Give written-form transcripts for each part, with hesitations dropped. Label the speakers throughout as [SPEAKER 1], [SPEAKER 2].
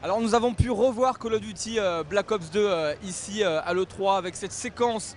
[SPEAKER 1] Alors nous avons pu revoir Call of Duty Black Ops 2 ici à l'E3 avec cette séquence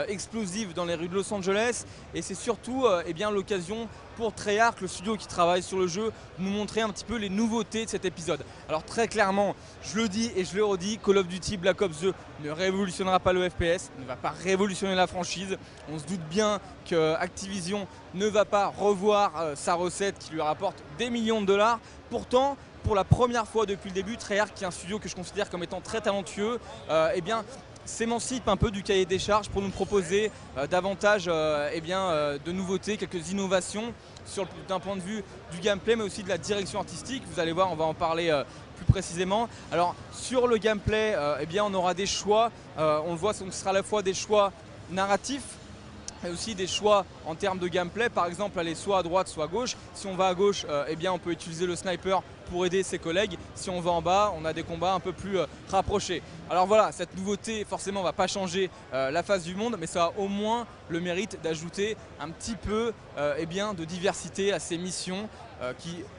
[SPEAKER 1] explosive dans les rues de Los Angeles, et c'est surtout eh bien, l'occasion pour Treyarch, le studio qui travaille sur le jeu, de nous montrer un petit peu les nouveautés de cet épisode. Alors très clairement, je le dis et je le redis, Call of Duty Black Ops 2 ne révolutionnera pas le FPS, ne va pas révolutionner la franchise. On se doute bien que Activision ne va pas revoir sa recette qui lui rapporte des millions de dollars. Pourtant, pour la première fois depuis le début, Treyarch, qui est un studio que je considère comme étant très talentueux, eh bien, s'émancipe un peu du cahier des charges pour nous proposer davantage de nouveautés, quelques innovations d'un point de vue du gameplay, mais aussi de la direction artistique. Vous allez voir, on va en parler plus précisément. Alors sur le gameplay, eh bien, on aura des choix, on le voit, ce sera à la fois des choix narratifs, mais aussi des choix en termes de gameplay, par exemple aller soit à droite soit à gauche. Si on va à gauche, eh bien, on peut utiliser le sniper pour aider ses collègues. Si on va en bas, on a des combats un peu plus rapprochés. Alors voilà, cette nouveauté forcément ne va pas changer la face du monde, mais ça a au moins le mérite d'ajouter un petit peu eh bien, de diversité à ces missions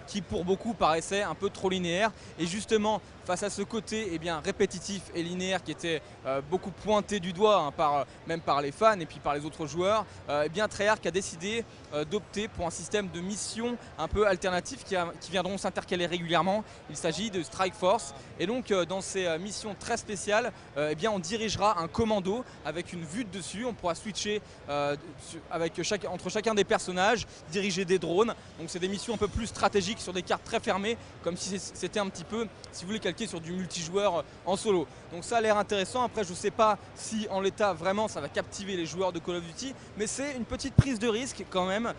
[SPEAKER 1] qui pour beaucoup paraissaient un peu trop linéaires. Et justement, face à ce côté eh bien, répétitif et linéaire qui était beaucoup pointé du doigt hein, même par les fans et puis par les autres joueurs, eh bien, Treyarch a décidé d'opter pour un système de missions un peu alternatif qui viendront s'intercaler régulièrement. Il s'agit de Strike Force, et donc dans ces missions très spéciales, eh bien, on dirigera un commando avec une vue de dessus. On pourra switcher entre chacun des personnages, diriger des drones. Donc c'est des missions un peu plus stratégiques sur des cartes très fermées, comme si c'était un petit peu, si vous voulez, calqué sur du multijoueur en solo. Donc ça a l'air intéressant. Après, je ne sais pas si en l'état vraiment ça va captiver les joueurs de Call of Duty, mais c'est une petite prise de risque quand même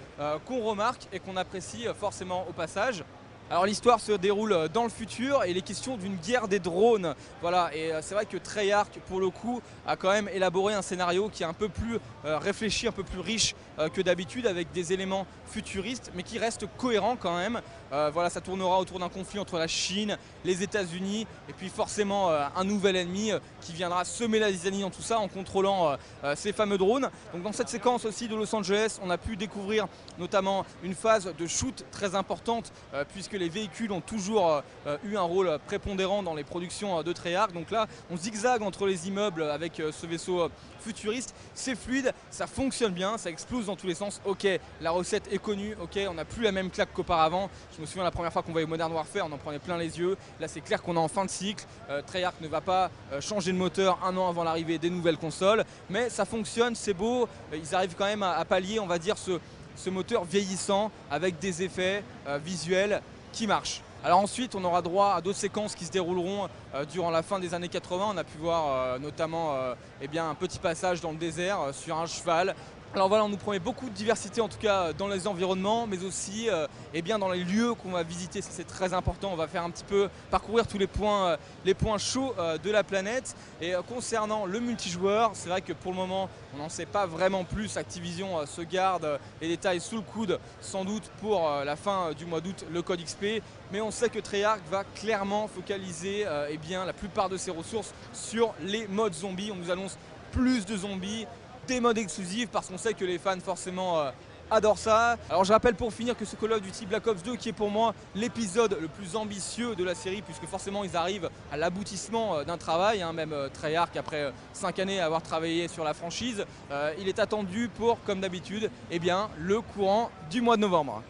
[SPEAKER 1] qu'on remarque et qu'on apprécie forcément au passage. Alors l'histoire se déroule dans le futur et il est question d'une guerre des drones. Voilà, et c'est vrai que Treyarch, pour le coup, a quand même élaboré un scénario qui est un peu plus réfléchi, un peu plus riche que d'habitude, avec des éléments futuristes, mais qui reste cohérent quand même. Voilà, ça tournera autour d'un conflit entre la Chine, les États-Unis, et puis forcément un nouvel ennemi qui viendra semer la zizanie dans tout ça en contrôlant ces fameux drones. Donc dans cette séquence aussi de Los Angeles, on a pu découvrir notamment une phase de shoot très importante, puisque les véhicules ont toujours eu un rôle prépondérant dans les productions de Treyarch. Donc là, on zigzague entre les immeubles avec ce vaisseau futuriste. C'est fluide, ça fonctionne bien, ça explose dans tous les sens. Ok, la recette est connue, ok, on n'a plus la même claque qu'auparavant. Je me souviens la première fois qu'on voyait Modern Warfare, on en prenait plein les yeux. Là, c'est clair qu'on est en fin de cycle. Treyarch ne va pas changer de moteur un an avant l'arrivée des nouvelles consoles, mais ça fonctionne, c'est beau. Ils arrivent quand même à pallier, on va dire, ce moteur vieillissant avec des effets visuels qui marche. Alors ensuite, on aura droit à d'autres séquences qui se dérouleront durant la fin des années 80. On a pu voir notamment eh bien, un petit passage dans le désert sur un cheval. Alors voilà, on nous promet beaucoup de diversité, en tout cas dans les environnements, mais aussi eh bien, dans les lieux qu'on va visiter. Ça, c'est très important. On va faire un petit peu parcourir tous les points chauds de la planète. Et concernant le multijoueur, c'est vrai que pour le moment, on n'en sait pas vraiment plus. Activision se garde les détails sous le coude, sans doute pour la fin du mois d'août, le code XP. Mais on sait que Treyarch va clairement focaliser eh bien, la plupart de ses ressources sur les modes zombies. On nous annonce plus de zombies, des modes exclusifs, parce qu'on sait que les fans forcément adorent ça. Alors je rappelle pour finir que ce Call of Duty Black Ops 2, qui est pour moi l'épisode le plus ambitieux de la série, puisque forcément ils arrivent à l'aboutissement d'un travail, hein, même Treyarch après 5 années à avoir travaillé sur la franchise, il est attendu pour, comme d'habitude, eh bien, le courant du mois de novembre.